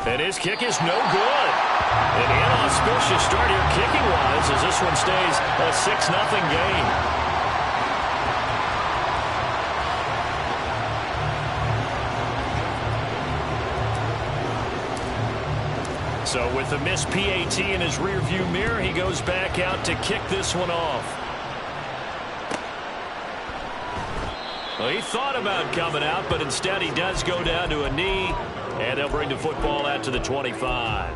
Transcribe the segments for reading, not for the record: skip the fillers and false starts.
And his kick is no good. An inauspicious start here kicking-wise as this one stays a 6-0 game. So with the missed PAT in his rearview mirror, he goes back out to kick this one off. Well, he thought about coming out, but instead he does go down to a knee, and they'll bring the football out to the 25.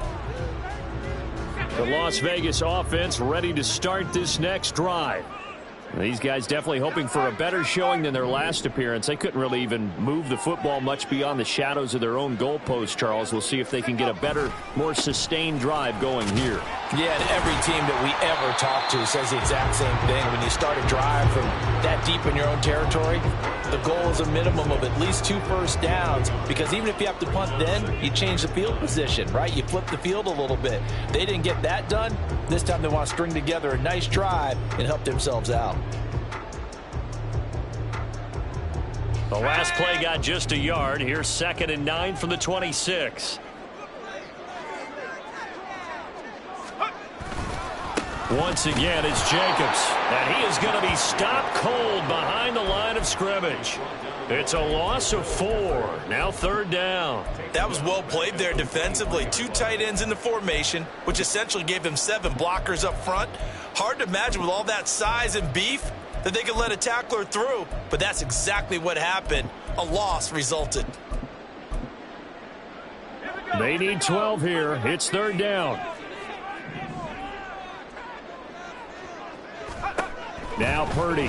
The Las Vegas offense ready to start this next drive. These guys definitely hoping for a better showing than their last appearance. They couldn't really even move the football much beyond the shadows of their own goalpost, Charles. We'll see if they can get a better, more sustained drive going here. Yeah, and every team that we ever talk to says the exact same thing. When you start a drive from that deep in your own territory, the goal is a minimum of at least 2 first downs, because even if you have to punt then, you change the field position, right? You flip the field a little bit. They didn't get that done. This time they want to string together a nice drive and help themselves out. The last play got just a yard. Here's 2nd and 9 from the 26. Once again, it's Jacobs, and he is going to be stopped cold behind the line of scrimmage. It's a loss of 4. Now 3rd down. That was well played there defensively. 2 tight ends in the formation, which essentially gave them 7 blockers up front. Hard to imagine with all that size and beef that they could let a tackler through, but that's exactly what happened. A loss resulted. They need 12 here. It's 3rd down. Now Purdy.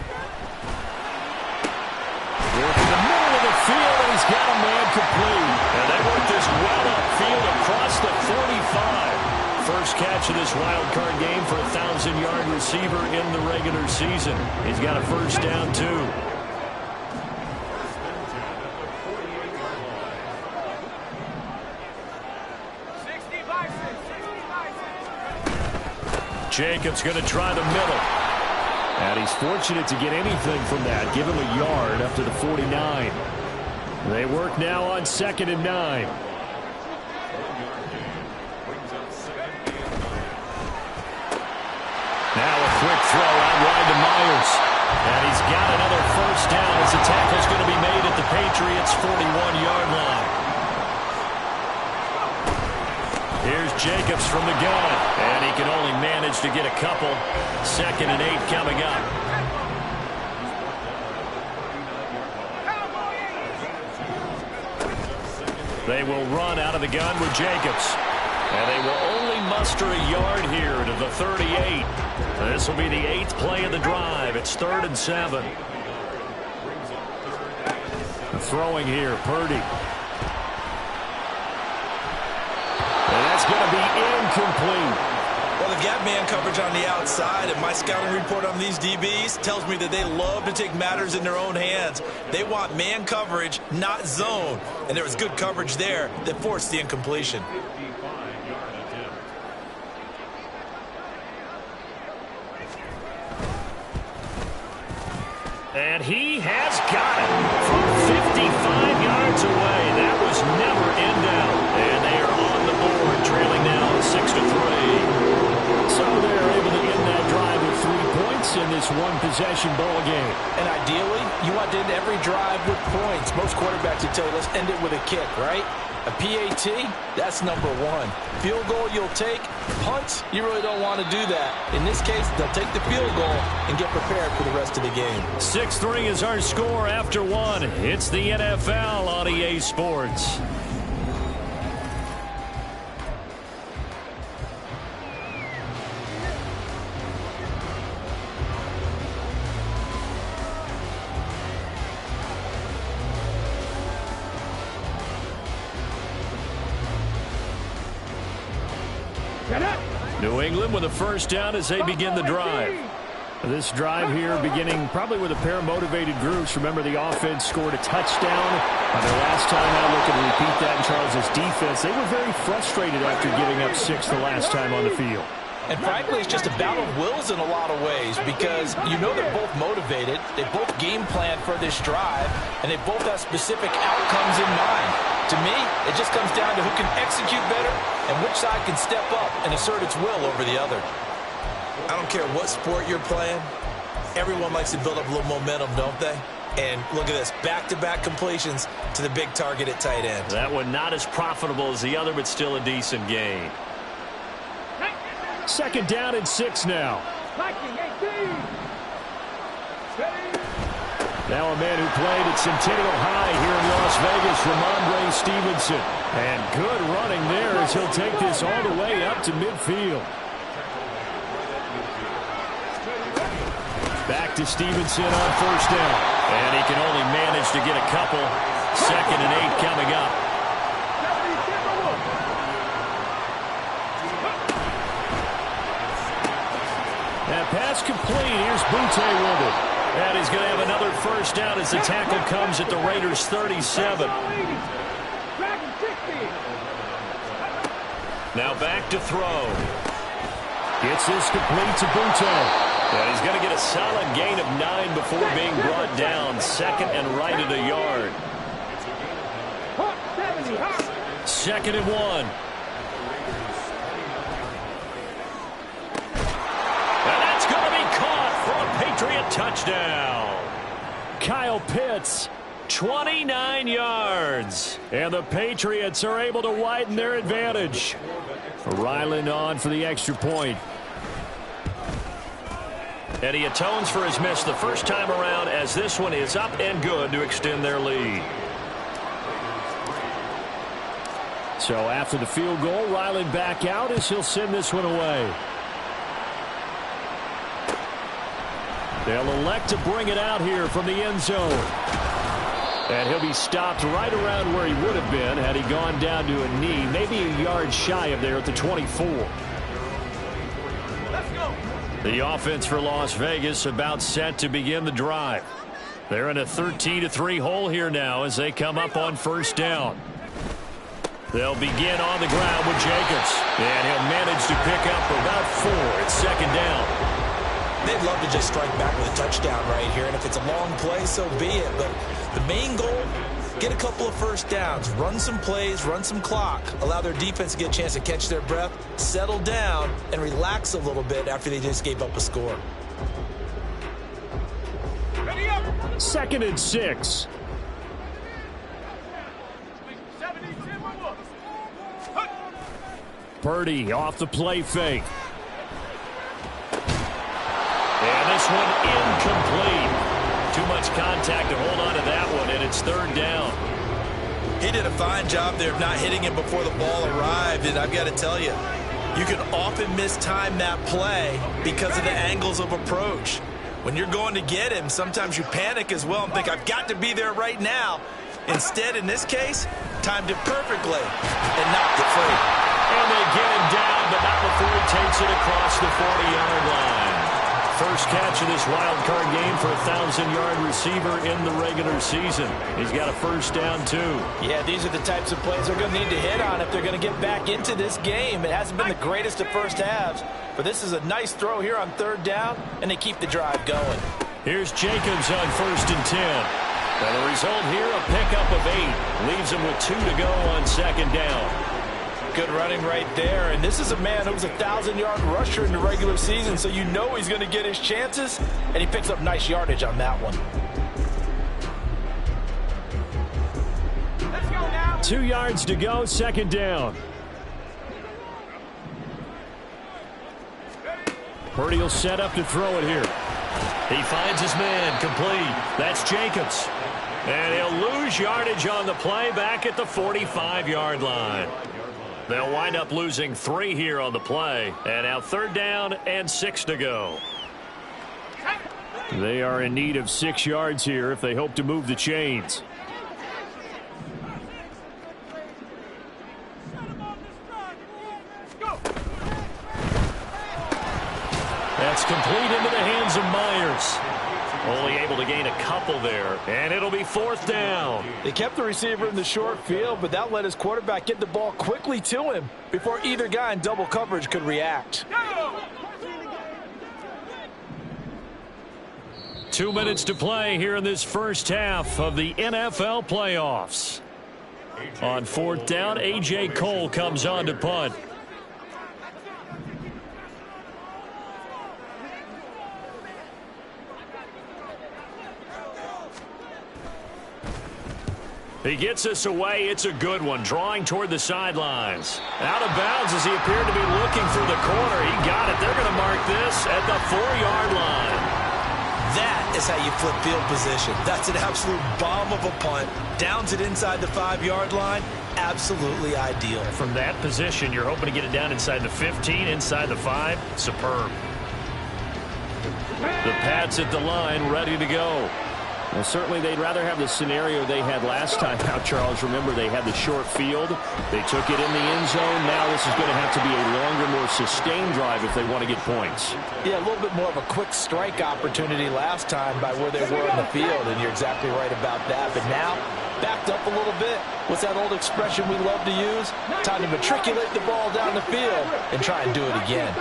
Working the middle of the field, and he's got a man complete. And they work this well upfield across the 45. First catch of this wild card game for a 1,000-yard receiver in the regular season. He's got a first down, too. Jacobs going to try the middle. And he's fortunate to get anything from that. Give him a yard up to the 49. They work now on 2nd and 9. Now a quick throw out wide to Myers. And he's got another first down as the tackle's going to be made at the Patriots' 41-yard line. Here's Jacobs from the gun, and he can only manage to get a couple. 2nd and 8 coming up. They will run out of the gun with Jacobs, and they will only muster a yard here to the 38. This will be the 8th play of the drive. It's 3rd and 7. Throwing here, Purdy. That's going to be incomplete. Well, the gap man coverage on the outside, and my scouting report on these DBs tells me that they love to take matters in their own hands. They want man coverage, not zone. And there was good coverage there that forced the incompletion. And he has got it from 55 yards away. That was never in doubt. And they are on the board, trailing now 6-3. So they're able to end that drive with 3 points in this one-possession ball game. And ideally, you want to end every drive with points. Most quarterbacks would tell you, let's end it with a kick, right? A PAT, that's number 1. Field goal you'll take. Punts, you really don't want to do that. In this case, they'll take the field goal and get prepared for the rest of the game. 6-3 is our score after 1. It's the NFL on EA Sports. New England with a first down as they begin the drive. This drive here beginning probably with a pair of motivated groups. Remember, the offense scored a touchdown on their last time out. Looking to repeat that in Charles's defense. They were very frustrated after giving up 6 the last time on the field. And frankly, it's just a battle of wills in a lot of ways, because you know they're both motivated. They both game plan for this drive, and they both have specific outcomes in mind. To me, it just comes down to who can execute better and which side can step up and assert its will over the other. I don't care what sport you're playing. Everyone likes to build up a little momentum, don't they? And look at this, back-to-back completions to the big target at tight end. That one not as profitable as the other, but still a decent gain. Second down and 6 now. Now a man who played at Centennial High here in Las Vegas, Ramondre Stevenson. And good running there as he'll take this all the way up to midfield. Back to Stevenson on first down. And he can only manage to get a couple. 2nd and 8 coming up. That pass complete. Here's Butte with it. And he's going to have another first down as the tackle comes at the Raiders' 37. Now back to throw. Gets this complete to Butte. And he's going to get a solid gain of 9 before being brought down. 2nd and right at a yard. 2nd and 1. And that's going to be caught for a Patriot touchdown. Kyle Pitts, 29 yards. And the Patriots are able to widen their advantage. Ryland on for the extra point. And he atones for his miss the first time around as this one is up and good to extend their lead. So after the field goal, Ryland back out as he'll send this one away. They'll elect to bring it out here from the end zone. And he'll be stopped right around where he would have been had he gone down to a knee, maybe a yard shy of there at the 24. Let's go. The offense for Las Vegas about set to begin the drive. They're in a 13-3 hole here now as they come up on first down. They'll begin on the ground with Jacobs. And he'll manage to pick up about 4 at 2nd down. They'd love to just strike back with a touchdown right here. And if it's a long play, so be it. But the main goal, get a couple of first downs. Run some plays, run some clock. Allow their defense to get a chance to catch their breath, settle down, and relax a little bit after they just gave up a score. 2nd and 6. Purdy off the play fake. And this one incomplete. Too much contact to hold on to that one, and it's 3rd down. He did a fine job there of not hitting him before the ball arrived, and I've got to tell you, you can often mistime that play because of the angles of approach. When you're going to get him, sometimes you panic as well and think, I've got to be there right now. Instead, in this case, timed it perfectly and knocked it free. And they get him down, but not before he takes it across the 40-yard line. First catch of this wild card game for a 1,000-yard receiver in the regular season. He's got a first down, too. Yeah, these are the types of plays they're going to need to hit on if they're going to get back into this game. It hasn't been the greatest of first halves, but this is a nice throw here on 3rd down, and they keep the drive going. Here's Jacobs on 1st and 10. And the result here, a pickup of 8. Leaves him with 2 to go on 2nd down. Good running right there, and this is a man who was a 1,000-yard rusher in the regular season, so you know he's going to get his chances, and he picks up nice yardage on that one. Let's go now. 2 yards to go, 2nd down. Purdy will set up to throw it here. He finds his man, complete. That's Jacobs. And he'll lose yardage on the play back at the 45-yard line. They'll wind up losing 3 here on the play. And now 3rd down and 6 to go. They are in need of 6 yards here if they hope to move the chains. That's complete into the hands of Myers. Only able to gain a couple there, and it'll be 4th down. They kept the receiver in the short field, but that let his quarterback get the ball quickly to him before either guy in double coverage could react. 2 minutes to play here in this first half of the NFL playoffs. On 4th down, A.J. Cole comes on to punt. He gets us away. It's a good one. Drawing toward the sidelines. Out of bounds as he appeared to be looking through the corner. He got it. They're going to mark this at the 4-yard line. That is how you flip field position. That's an absolute bomb of a punt. Downs it inside the 5-yard line. Absolutely ideal. From that position, you're hoping to get it down inside the 15, inside the 5. Superb. The Pats at the line, ready to go. Well, certainly they'd rather have the scenario they had last time out, Charles. Remember, they had the short field. They took it in the end zone. Now this is going to have to be a longer, more sustained drive if they want to get points. Yeah, a little bit more of a quick strike opportunity last time by where they were in the field, and you're exactly right about that. But now, backed up a little bit. What's that old expression we love to use? Time to matriculate the ball down the field and try and do it again.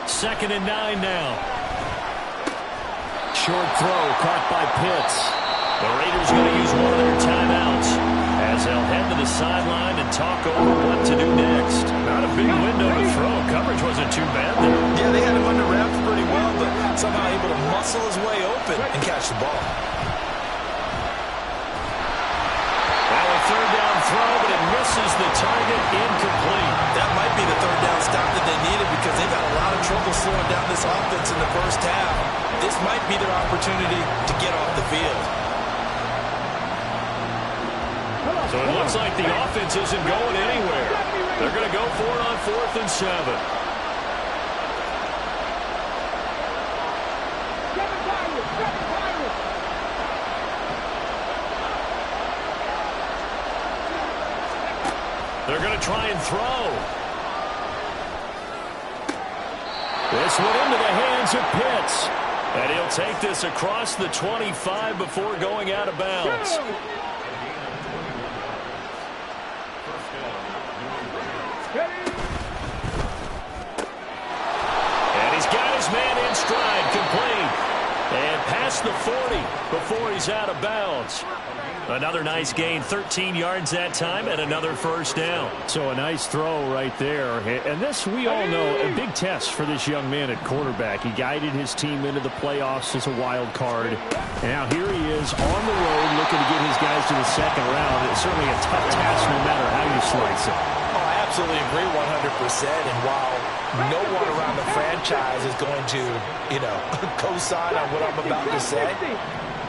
2nd and 9 now. Short throw caught by Pitts. The Raiders going to use one of their timeouts as they'll head to the sideline and talk over what to do next. Not a big window to throw. Coverage wasn't too bad there. Yeah, they had him under wraps pretty well, but somehow able to muscle his way open and catch the ball. Now a 3rd down throw, but it misses the target. Incomplete. That might be the 3rd down stop that they needed because they've had a lot of trouble slowing down this offense in the first half. This might be their opportunity to get off the field. So it looks like the offense isn't going anywhere. They're going to go for it on 4th and 7. They're going to try and throw. This one into the hands of Pitts. And he'll take this across the 25 before going out of bounds. And he's got his man in stride, complete. And past the 40 before he's out of bounds. Another nice gain, 13 yards that time, and another 1st down. So a nice throw right there. And this, we all know, a big test for this young man at quarterback. He guided his team into the playoffs as a wild card. And now here he is on the road looking to get his guys to the 2nd round. It's certainly a tough task no matter how you slice it. Oh, I absolutely agree 100%. And while no one around the franchise is going to, co-sign on what I'm about to say,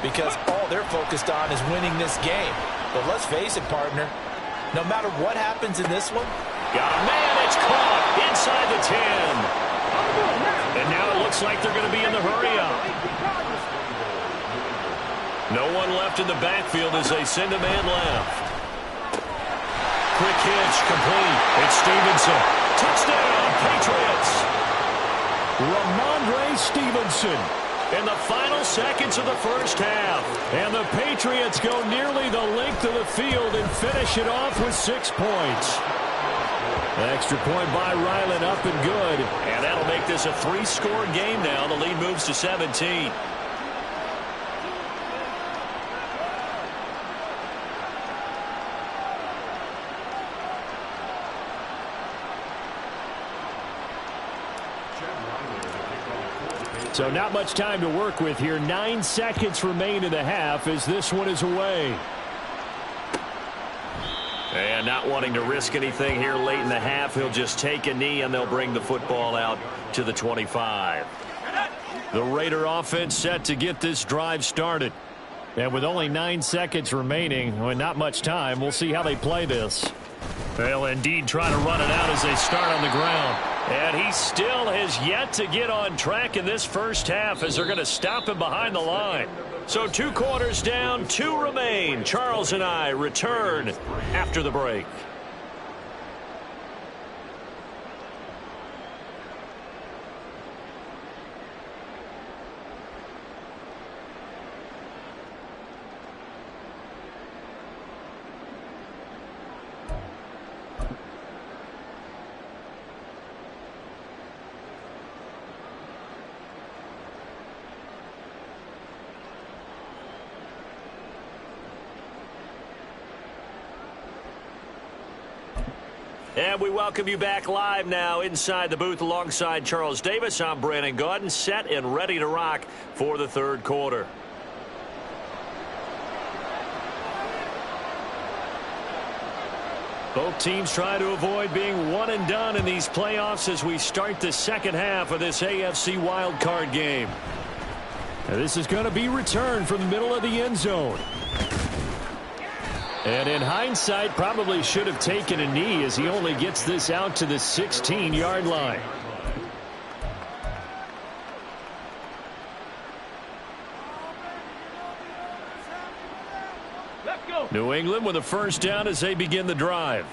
because all they're focused on is winning this game. But let's face it, partner, no matter what happens in this one. Got a man, it's caught inside the 10. And now it looks like they're going to be in the hurry-up. No one left in the backfield as they send a man left. Quick hitch, complete. It's Stevenson. Touchdown, Patriots. Ramondre Stevenson in the final seconds of the first half. And the Patriots go nearly the length of the field and finish it off with 6 points. Extra point by Ryland, up and good. And that'll make this a 3-score game now. The lead moves to 17. So not much time to work with here. 9 seconds remain in the half as this one is away. And not wanting to risk anything here late in the half, he'll just take a knee and they'll bring the football out to the 25. The Raider offense set to get this drive started. And with only 9 seconds remaining, well, not much time, we'll see how they play this. They'll indeed try to run it out as they start on the ground. And he still has yet to get on track in this first half as they're going to stop him behind the line. So 2 quarters down, 2 remain. Charles and I return after the break. And we welcome you back live now inside the booth alongside Charles Davis. I'm Brandon Gaudin, set and ready to rock for the third quarter. Both teams try to avoid being one and done in these playoffs as we start the second half of this AFC wildcard game. And this is going to be returned from the middle of the end zone. And in hindsight, probably should have taken a knee as he only gets this out to the 16-yard line. New England with a first down as they begin the drive.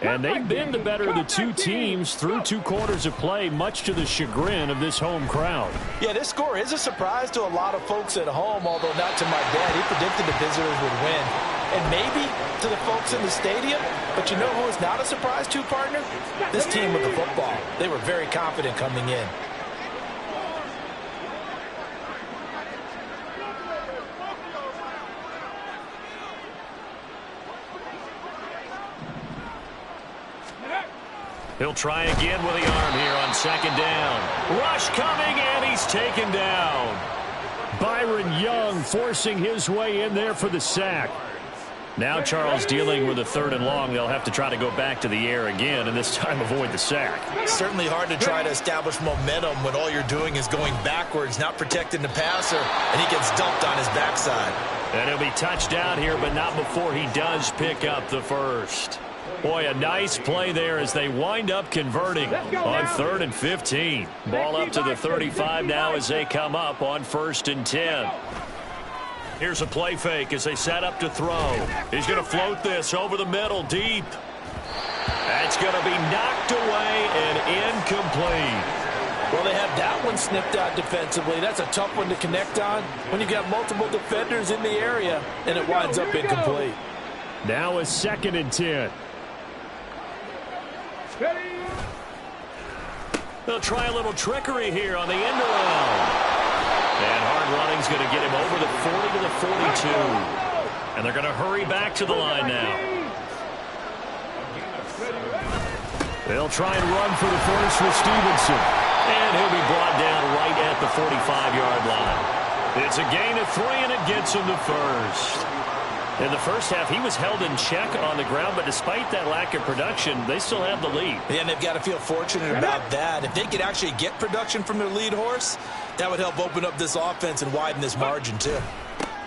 And they've been the better of the two teams through 2 quarters of play, much to the chagrin of this home crowd. Yeah, this score is a surprise to a lot of folks at home, although not to my dad. He predicted the visitors would win. And maybe to the folks in the stadium. But you know who is not a surprise to, partner? This team with the football. They were very confident coming in. He'll try again with the arm here on second down. Rush coming, and he's taken down. Byron Young forcing his way in there for the sack. Now Charles dealing with a 3rd and long. They'll have to try to go back to the air again, and this time avoid the sack. Certainly hard to try to establish momentum when all you're doing is going backwards, not protecting the passer, and he gets dumped on his backside. And he'll be touched down here, but not before he does pick up the first. Boy, a nice play there as they wind up converting on 3rd and 15. Ball up to the 35 now as they come up on 1st and 10. Here's a play fake as they set up to throw. He's going to float this over the middle deep. That's going to be knocked away and incomplete. Well, they have that one snipped out defensively. That's a tough one to connect on when you've got multiple defenders in the area, and it winds up incomplete. Now a 2nd and 10. They'll try a little trickery here on the end around. And hard running's going to get him over the 40 to the 42. And they're going to hurry back to the line now. They'll try and run for the first with Stevenson. And he'll be brought down right at the 45-yard line. It's a gain of 3, and it gets him to first. In the first half, he was held in check on the ground, but despite that lack of production, they still have the lead. Yeah, and they've got to feel fortunate about that. If they could actually get production from their lead horse, that would help open up this offense and widen this margin, too.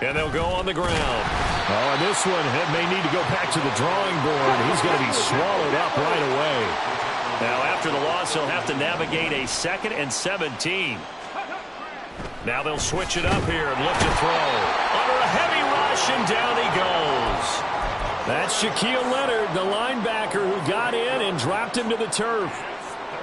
And they'll go on the ground. Oh, and this one may need to go back to the drawing board. He's going to be swallowed up right away. Now, after the loss, he'll have to navigate a 2nd and 17. Now they'll switch it up here and look to throw. Under a heavy rush, and down he goes. That's Shaquille Leonard, the linebacker who got in and dropped him to the turf.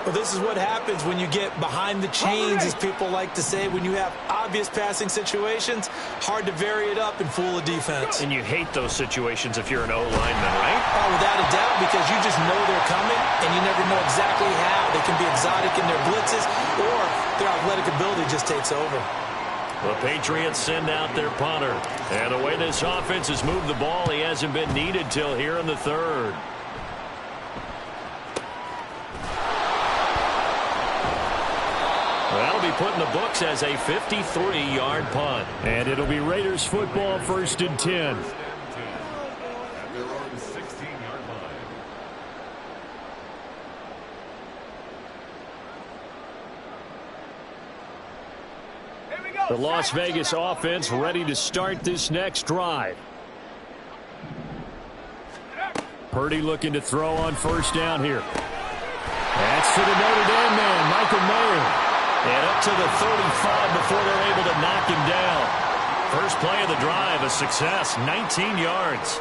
Well, this is what happens when you get behind the chains, as people like to say. When you have obvious passing situations, hard to vary it up and fool a defense. And you hate those situations if you're an O-lineman, right? Oh, without a doubt, because you just know they're coming, and you never know exactly how. They can be exotic in their blitzes, or their athletic ability just takes over. The Patriots send out their punter. And the way this offense has moved the ball, he hasn't been needed till here in the 3rd. That'll be put in the books as a 53-yard punt. And it'll be Raiders football, 1st and 10. The Las Vegas offense ready to start this next drive. Purdy looking to throw on 1st down here. That's to the Notre Dame man, Michael Mayer. And up to the 35 before they're able to knock him down. First play of the drive, a success, 19 yards.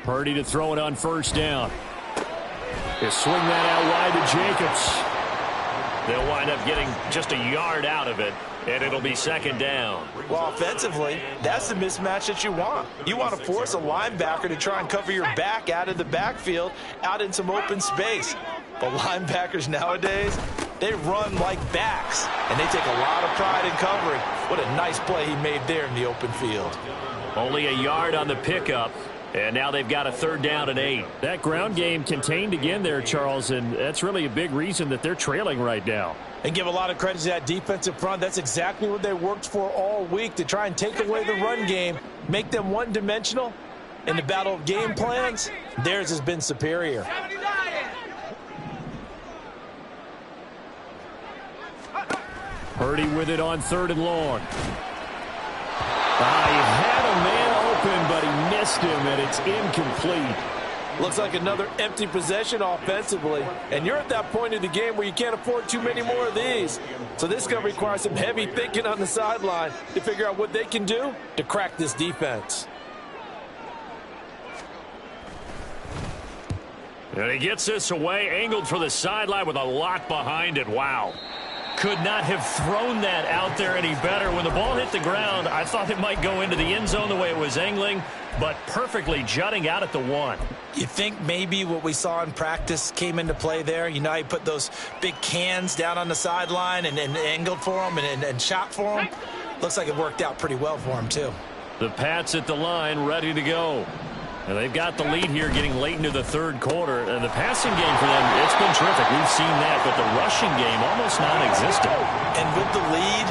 Purdy to throw it on 1st down. He'll swing that out wide to Jacobs. They'll wind up getting just a yard out of it, and it'll be 2nd down. Well, offensively, that's the mismatch that you want. You want to force a linebacker to try and cover your back out of the backfield, out in some open space. But linebackers nowadays, They run like backs, and they take a lot of pride in covering. What a nice play he made there in the open field. Only a yard on the pickup, and now they've got a 3rd down and 8. That ground game contained again there, Charles, and that's really a big reason that they're trailing right now. And give a lot of credit to that defensive front. That's exactly what they worked for all week, to try and take away the run game, make them one-dimensional. In the battle of game plans, theirs has been superior. Purdy with it on 3rd and long. He had a man open, but he missed him, and it's incomplete. Looks like another empty possession offensively. And you're at that point in the game where you can't afford too many more of these. So this is going to require some heavy thinking on the sideline to figure out what they can do to crack this defense. And he gets this away, angled for the sideline with a lot behind it. Wow. Could not have thrown that out there any better. When the ball hit the ground, I thought it might go into the end zone the way it was angling, but perfectly jutting out at the 1. You think maybe what we saw in practice came into play there? You know, he put those big cans down on the sideline and angled for them and shot for them. Looks like it worked out pretty well for him, too. The Pats at the line, ready to go. And they've got the lead here getting late into the 3rd quarter. And the passing game for them, it's been terrific. We've seen that, but the rushing game almost non-existent. And with the lead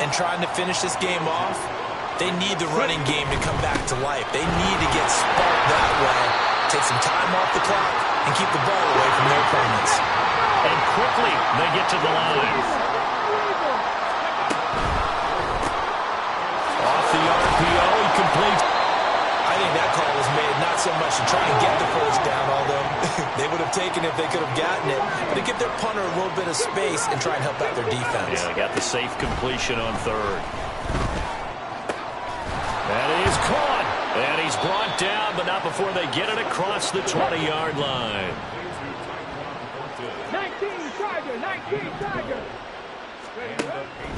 and trying to finish this game off, they need the running game to come back to life. They need to get sparked that way, take some time off the clock, and keep the ball away from their opponents. And quickly, they get to the line. Off the RPO, he completes. I think that call was made not so much to try and get the 1st down, although they would have taken it if they could have gotten it, but to give their punter a little bit of space and try and help out their defense. Yeah, they got the safe completion on 3rd. That is caught, and he's brought down, but not before they get it across the 20-yard line. 19 Tiger.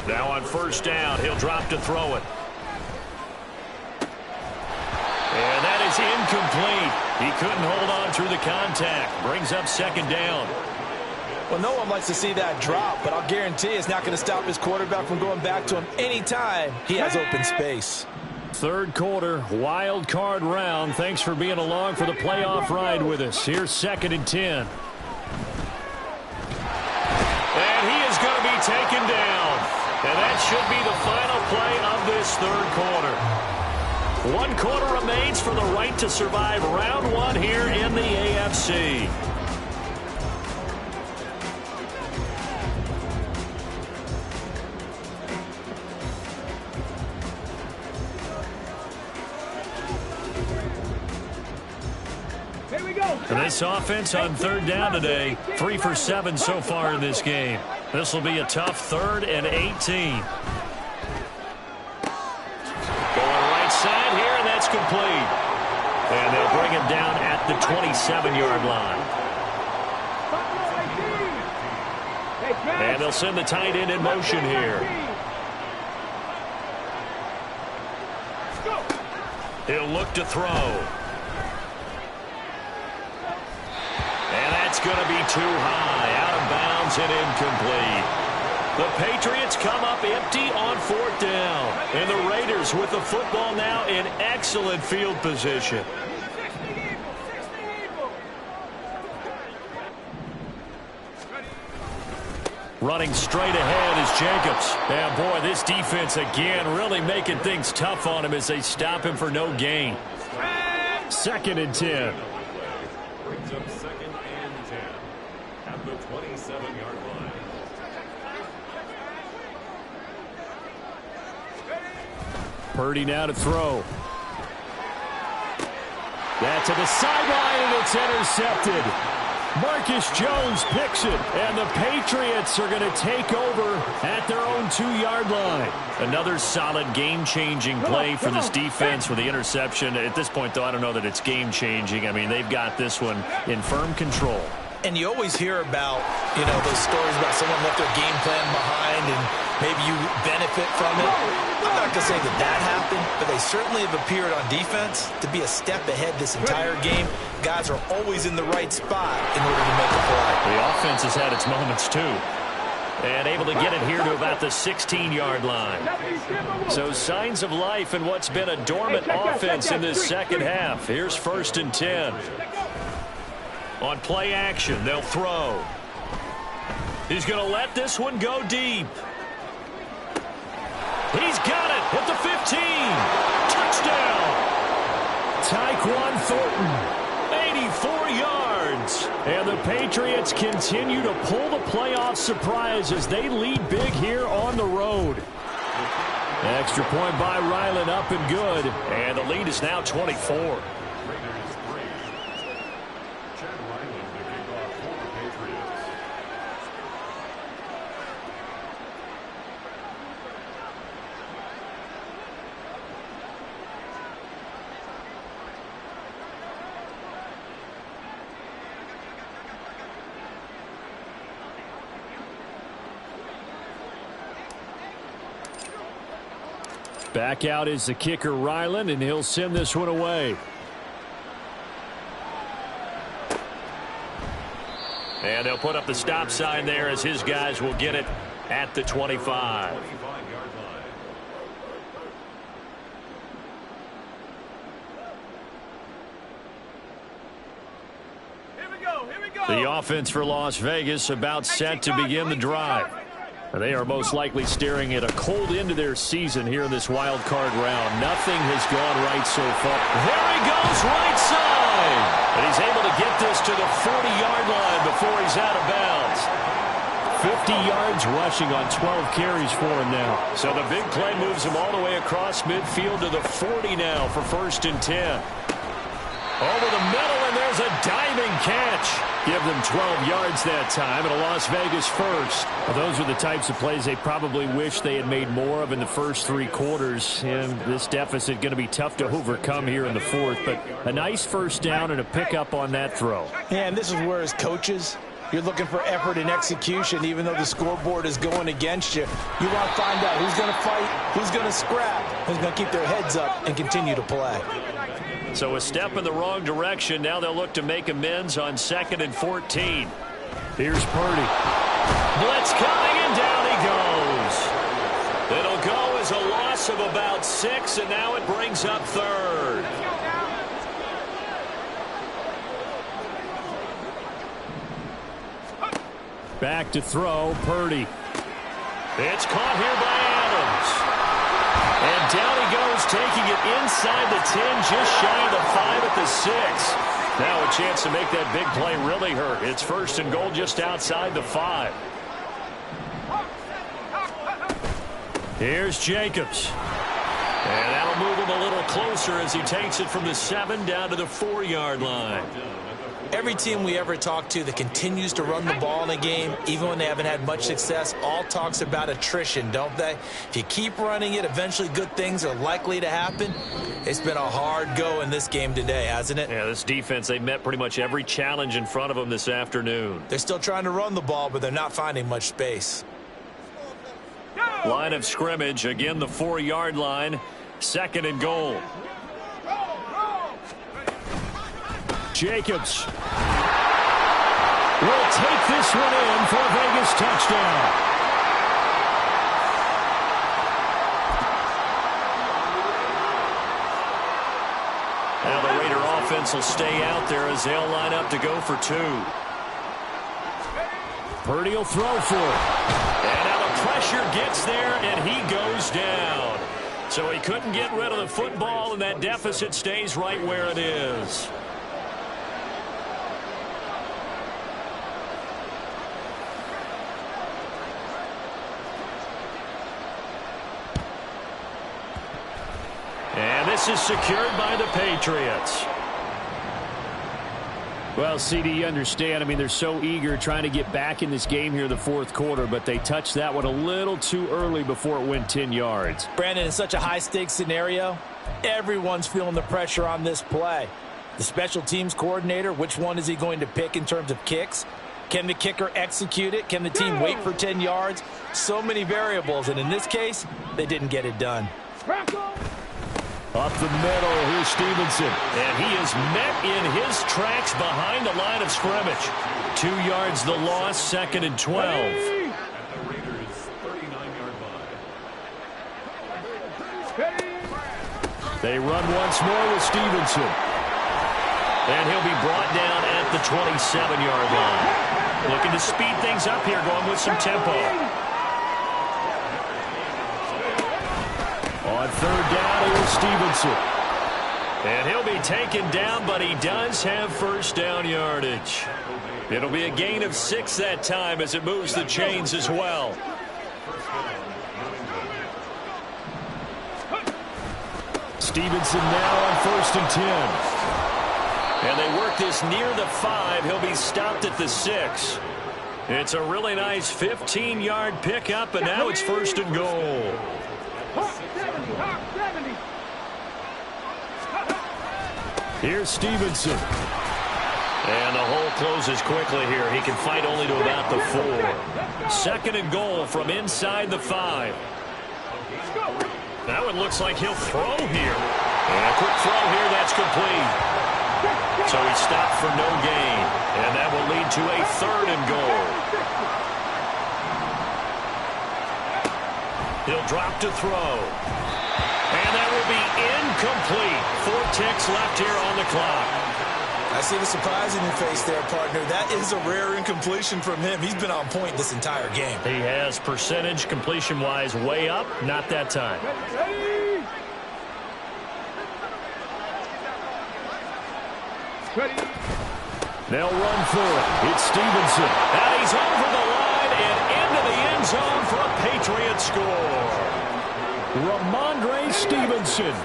Now on 1st down, he'll drop to throw it. And that is incomplete. He couldn't hold on through the contact. Brings up 2nd down. Well, no one likes to see that drop, but I'll guarantee it's not going to stop his quarterback from going back to him anytime he has open space. 3rd quarter, wild card round. Thanks for being along for the playoff ride with us. Here's 2nd and 10. And he is going to be taken down. And that should be the final play of this 3rd quarter. 1 quarter remains for the right to survive round 1 here in the AFC. Here we go. And this offense on 3rd down today, 3 for 7 so far in this game. This will be a tough 3rd and 18. Side here, and that's complete. And they'll bring him down at the 27-yard line. And they'll send the tight end in motion here. He'll look to throw. And that's going to be too high. Out of bounds and incomplete. The Patriots come up empty on 4th down. And the Raiders with the football now in excellent field position. Running straight ahead is Jacobs. And boy, this defense again really making things tough on him as they stop him for no gain. 2nd and 10. Brings up 2nd and 10 at the 27-yard line. Purdy now to throw. That to the sideline, and it's intercepted. Marcus Jones picks it, and the Patriots are going to take over at their own 2-yard line. Another solid game-changing play for this defense with the interception. At this point, though, I don't know that it's game-changing. I mean, they've got this one in firm control. And you always hear about, you know, those stories about someone left their game plan behind and maybe you benefit from it. I'm not going to say that that happened, but they certainly have appeared on defense to be a step ahead this entire game. Guys are always in the right spot in order to make a play. The offense has had its moments, too. And able to get it here to about the 16-yard line. So signs of life in what's been a dormant offense in this second half. Here's 1st and 10. On play action, they'll throw. He's going to let this one go deep. He's got it at the 15. Touchdown. Tyquan Thornton, 84 yards. And the Patriots continue to pull the playoff surprise as they lead big here on the road. Extra point by Ryland, up and good. And the lead is now 24. Back out is the kicker, Ryland, and he'll send this one away. And they'll put up the stop sign there as his guys will get it at the 25. Here we go. The offense for Las Vegas about set to begin the drive. They are most likely staring at a cold end to their season here in this wild card round. Nothing has gone right so far. There he goes, right side. And he's able to get this to the 40-yard line before he's out of bounds. 50 yards rushing on 12 carries for him now. So the big play moves him all the way across midfield to the 40 now for 1st and 10. Over the middle, and there's a diving catch. Give them 12 yards that time, and a Las Vegas first. Well, those are the types of plays they probably wish they had made more of in the first 3 quarters. And this deficit going to be tough to overcome here in the 4th. But a nice first down and a pickup on that throw. Yeah, and this is where, as coaches, you're looking for effort and execution. Even though the scoreboard is going against you, you want to find out who's going to fight, who's going to scrap, who's going to keep their heads up and continue to play. So a step in the wrong direction. Now they'll look to make amends on 2nd and 14. Here's Purdy. Blitz coming, and down he goes. It'll go as a loss of about 6, and now it brings up 3rd. Back to throw, Purdy. It's caught here by Adams. And down he goes, taking it inside the 10, just shy of the 5 at the 6. Now a chance to make that big play really hurt. It's 1st and goal just outside the 5. Here's Jacobs. And that'll move him a little closer as he takes it from the 7 down to the 4-yard line. Every team we ever talk to that continues to run the ball in a game, even when they haven't had much success, all talks about attrition, don't they? If you keep running it, eventually good things are likely to happen. It's been a hard go in this game today, hasn't it? Yeah, this defense, they met pretty much every challenge in front of them this afternoon. They're still trying to run the ball, but they're not finding much space. Line of scrimmage, again the 4-yard line, 2nd and goal. Jacobs will take this one in for a Vegas touchdown. Now the Raider offense will stay out there as they'll line up to go for 2. Purdy will throw for it. And now the pressure gets there, and he goes down. So he couldn't get rid of the football, and that deficit stays right where it is. And this is secured by the Patriots. Well, CD, you understand. I mean, they're so eager trying to get back in this game here in the 4th quarter, but they touched that one a little too early before it went 10 yards. Brandon, in such a high-stakes scenario, everyone's feeling the pressure on this play. The special teams coordinator, which one is he going to pick in terms of kicks? Can the kicker execute it? Can the team wait for 10 yards? So many variables, and in this case, they didn't get it done. Up the middle, here's Stevenson. And he is met in his tracks behind the line of scrimmage. 2 yards the loss, 2nd and 12. They run once more with Stevenson. And he'll be brought down at the 27-yard line. Looking to speed things up here, going with some tempo. On third down, here's Stevenson. And he'll be taken down, but he does have first down yardage. It'll be a gain of 6 that time as it moves the chains as well. Stevenson now on 1st and 10. And they work this near the 5. He'll be stopped at the 6. It's a really nice 15-yard pickup, and now it's 1st and goal. Here's Stevenson. And the hole closes quickly here. He can fight only to about the 4. 2nd and goal from inside the 5. That one looks like he'll throw here. And a quick throw here, that's complete. So he stopped for no gain. And that will lead to a 3rd and goal. He'll drop to throw. And that will be incomplete. 4 ticks left here on the clock. I see the surprise in your face there, partner. That is a rare incompletion from him. He's been on point this entire game. He has percentage completion-wise way up. Not that time. They'll run for it. It's Stevenson. And he's over the line and into the end zone for a Patriot score. Ramondre Stevenson.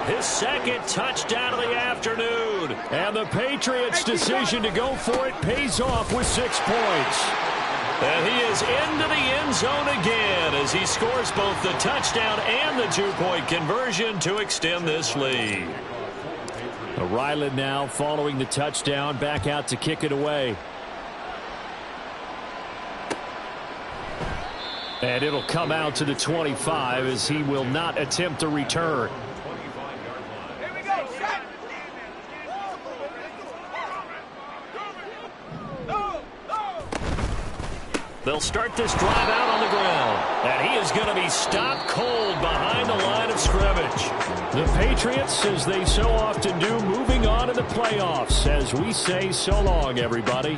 His 2nd touchdown of the afternoon. And the Patriots' decision to go for it pays off with 6 points. And he is into the end zone again as he scores both the touchdown and the 2-point conversion to extend this lead. Ryland now following the touchdown, back out to kick it away. And it'll come out to the 25 as he will not attempt a return. They'll start this drive out on the ground. And he is going to be stopped cold behind the line of scrimmage. The Patriots, as they so often do, moving on to the playoffs as we say so long, everybody.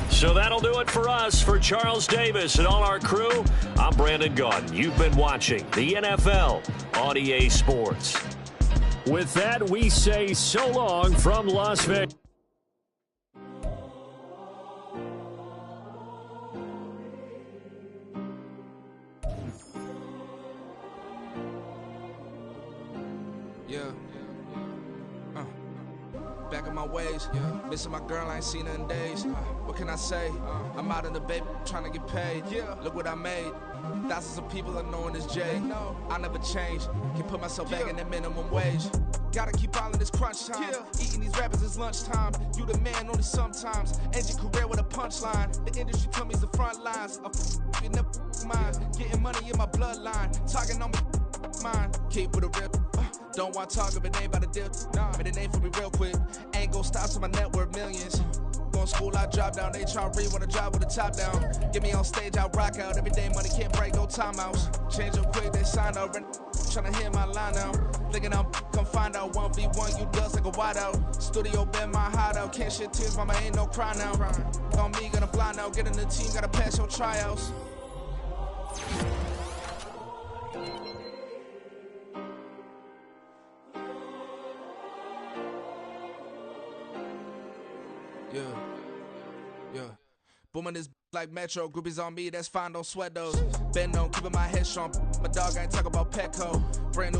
So that'll do it for us. For Charles Davis and all our crew, I'm Brandon Gaudin. You've been watching the NFL on EA Sports. With that, we say so long from Las Vegas. Back in my ways, missing my girl, I ain't seen her in days. What can I say? I'm out in the baby, trying to get paid. Look what I made. Thousands of people are knowing this Jay. I never change. Can put myself back in that minimum wage. Gotta keep all in this crunch time. Eating these rappers is lunchtime. You the man only sometimes. End your career with a punchline. The industry told me it's the front lines. You never mind. Getting money in my bloodline. Talking on me, mine. Keep with a rip. Don't want to talk if it ain't about a dip. But it ain't for me real quick. Ain't gon' stop till my net worth millions. Going school, I drop down. They try to read when I drop with the top down. Get me on stage, I rock out. Every day money can't break, no timeouts. Change up quick, they sign up. Tryna hear my line now. Thinking I'm come find out 1v1, you dust like a wideout. Studio been my hideout. Can't shed tears, mama ain't no cry now. On me, gonna fly now. Get in the team, gotta pass your tryouts. Yeah. Booming this like Metro. Groupies on me, that's fine, don't sweat those. Bend on, keeping my head strong. My dog ain't talk about Petco. Brand new